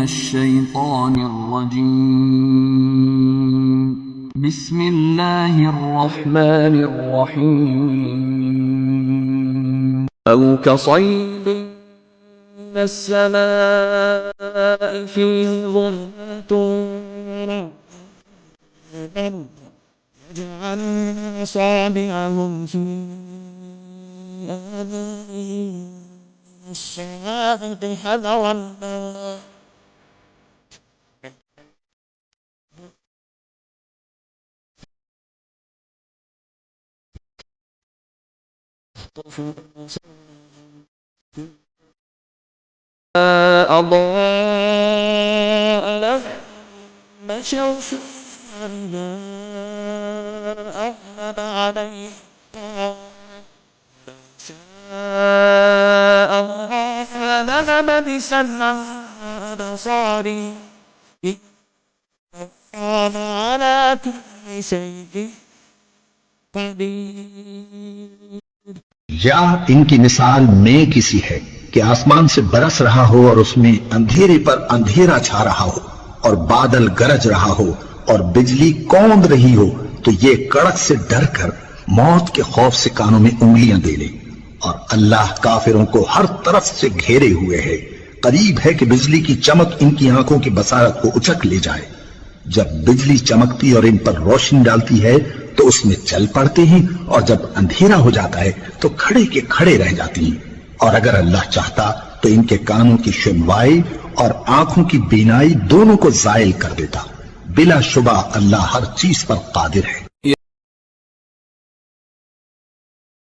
الشيطان الرجيم. بسم الله الرحمن الرحيم. أو كصيب من السماء فيه ظلمات يجعل أصابعهم في آذانهم الصواعق حذر الموت أضاء لهم مشوا في أحمد عليه شاء الله لذهب بسمعه وأبصاره كان على كل شيء قدير. या इनकी मिसाल में किसी है कि आसमान से बरस रहा हो और उसमें अंधेरे पर अंधेरा छा रहा हो और बादल गरज रहा हो और बिजली कौंद रही हो, तो ये कड़क से डर कर मौत के खौफ से कानों में उंगलियां दे ले। और अल्लाह काफिरों को हर तरफ से घेरे हुए है। करीब है कि बिजली की चमक इनकी आंखों की बसारत को उचक ले जाए। जब बिजली चमकती और इन पर रोशनी डालती है तो उसमें चल पड़ते हैं, और जब अंधेरा हो जाता है तो खड़े के खड़े रह जाती हैं। और अगर अल्लाह चाहता तो इनके कानों की सुनवाई और आंखों की बीनाई दोनों को जायल कर देता। बिला शुबा अल्लाह हर चीज पर कादिर है।